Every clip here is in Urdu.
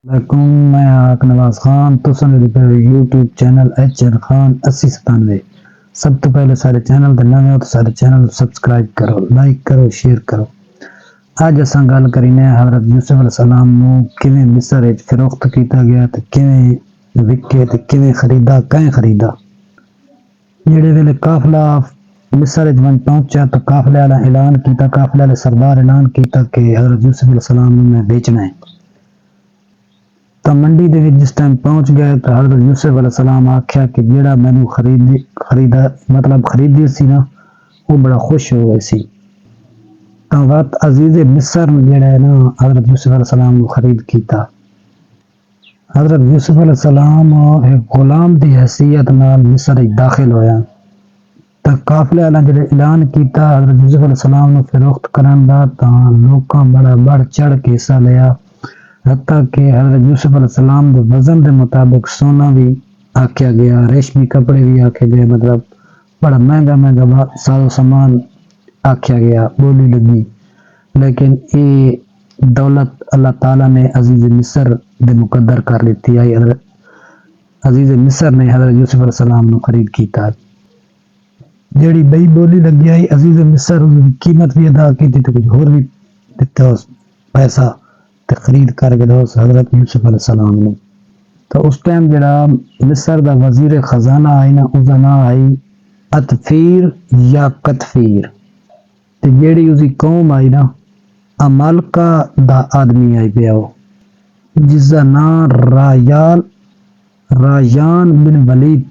وعلیکم میں آک نواز خان تساں دے پے یوٹیوب چینل HN خان 8097 سب تو پہلے سارے چینل تے نویں ہو تو سارے چینل سبسکرائب کرو لائک کرو شیئر کرو اج اساں گل کرینے حضرت یوسف علیہ السلام نو کیویں مصر وچ فروخت کیتا گیا تے کیویں وکے تے کیویں خریدا کہیں خریدا جڑے ویلے قافلہ مصر وچ پہنچا تو قافلے والا اعلان کیتا قافلے والے سردار اعلان کیتا کہ حضرت یوسف علیہ السلام نو میں بیچنا ہے تو منڈی دے وچ جس ٹائم پہنچ گئے تو حضرت یوسف علیہ السلام آکھیا کہ جیڑا مینوں خریدی سی نا وہ بڑا خوش ہو گئے سی تو وقت عزیز مصر جڑا ہے نا حضرت یوسف علیہ السلام نو خرید کیتا حضرت یوسف علیہ السلام ایک غلام دی حیثیت نال مصر وچ داخل ہویا تو قافلے والا جڑے اعلان کیتا حضرت یوسف علیہ السلام نو فروخت کرن دا تاں لوکاں بڑا بڑھ چڑھ کے حصہ لیا حتیٰ کہ حضرت یوسف علیہ السلام دے وزن دے مطابق سونا بھی آکھیا گیا ریشمی کپڑے بھی آکھے گئے مطلب بڑا مہنگا ساز و سامان آکھیا گیا بولی لگی لیکن یہ دولت اللہ تعالیٰ نے عزیز مصر دے مقدر کر لیتی آئی حضرت عزیز مصر نے حضرت یوسف علیہ السلام نو خرید کیتا جیڑی بئی بولی لگی آئی عزیز مصر قیمت بھی ادا کی تھی تو کچھ اور بھی دیتا پیسہ خرید کر کے دوست حضرت یوسف علیہ السلام نے تو اس ٹائم جڑا مصر دا وزیر خزانہ آئی نا اس دا نام آئی اتفیر یا قطفیر تے جیڑی اسی قوم آئی نا امالکا دا آدمی آئی پیا جس دا نام رایان بن ولید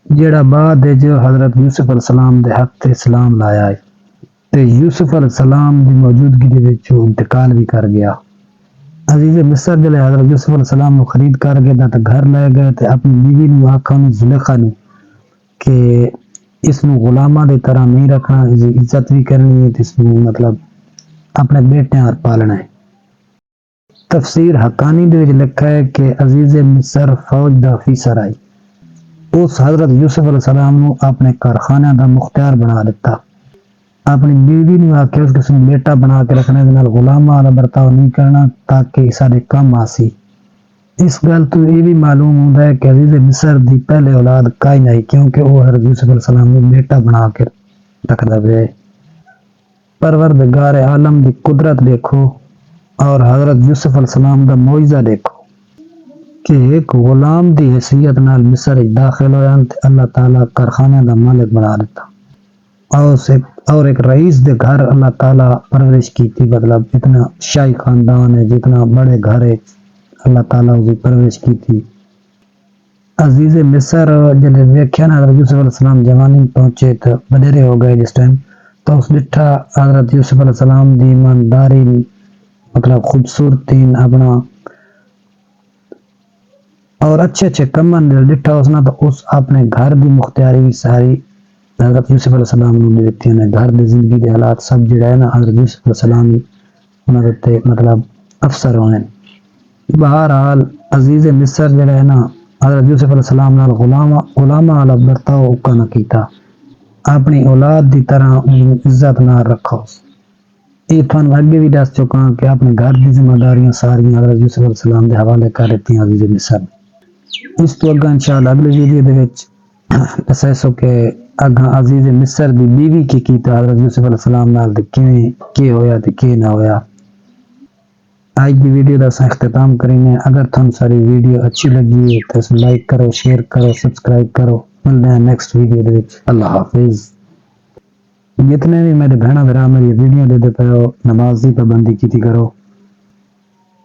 جیڑا بعد جو حضرت یوسف علیہ السلام دے حق تے اسلام لایا ہے تے یوسف علیہ السلام دی موجودگی دے وچ انتقال بھی کر گیا عزیز مصر جلے حضرت یوسف علیہ السلام نو خرید کر گئے تے گھر لے گئے تے اپنی بیوی نو آکھا زلیخا نے کہ اس نو غلاماں دی طرح نہیں رکھنا اس دی عزت بھی کرنی ہے تے اس نو مطلب اپنے بیٹے اور پالنا ہے تفسیر حقانی دے وچ لکھا ہے کہ عزیز مصر فوج دا افیسر آئی اس حضرت یوسف علیہ السلام نو اپنے کارخانے دا مختار بنا دیتا اپنی بیوی نو آکھیا اس کس نو بیٹا بنا کے رکھنے دے نال غلاماں والا برتاؤ نہیں کرنا تاکہ سارے کم آسی اس گل تو یہ بھی معلوم ہوتا ہے کہ عزیز مصر دی پہلے اولاد کائی نہیں کیونکہ وہ حضرت یوسف علیہ السلام نو بیٹا بنا کے رکھدا پیا پروردگار عالم دی قدرت دیکھو اور حضرت یوسف علیہ السلام دا معجزہ دیکھو کہ ایک غلام دی حیثیت نال مصر داخل ہویا تے اللہ تعالیٰ کارخانے دا مالک بنا دیتا اور ایک رئیس دے گھر اللہ تعالیٰ پرورش کی تھی مطلب اتنا شاہی خاندان ہے جتنا بڑے گھر ہے اللہ تعالیٰ اس کی پرورش کی تھی عزیز مصر جب دیکھا نا حضرت یوسف علیہ السلام جوانی پہنچے تو بدرے ہو گئے جس ٹائم تو اس ڈٹھا حضرت یوسف علیہ السلام دی ایمانداری مطلب خوبصورتی اپنا اور اچھے کمن ڈٹھا اس نے تو اس اپنے گھر دی مختاری بھی ساری حضرت یوسف علیہ السلام نے دیتی ہیں گھر دی زندگی دے حالات سب جڑا ہے نا حضرت یوسف علیہ السلام انہوں نے مطلب افسر ہونے بہرحال عزیز مصر جڑا ہے نا حضرت یوسف علیہ السلام نال غلامہ والا برتاؤ کا نہ کیتا اپنی اولاد دی طرح عزت نہ رکھو یہ تھان اگے بھی دس چکا کہ اپنے گھر دی ذمہ داریاں ساری حضرت یوسف علیہ السلام دے حوالے کر دیتی ہیں عزیز مصر اس تو اگا انشاءاللہ اگلی ویڈیو دے وچ دسو کہ اگاں عزیز مصر دی بیوی کی کیتا حضرت یوسف علیہ السلام نال تے کیویں ہویا تے کی نہ ہویا آج دی ویڈیو دا اختتام کریں اگر تھن ساری ویڈیو اچھی لگی ہے تو اس لائک کرو شیئر کرو سبسکرائب کرو ملتے ہیں نیکسٹ ویڈیو دے وچ اللہ حافظ جتنے بھی میرے بہنا بھرا میری ویڈیو دے دے پے نماز دی پابندی کیتی کرو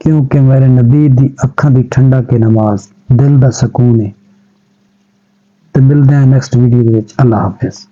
کیونکہ میرے نبی دی اکھاں دی ٹھنڈا کے نماز دل دا سکون ہے تو ملتے ہیں نیکسٹ ویڈیو دے وچ اللہ حافظ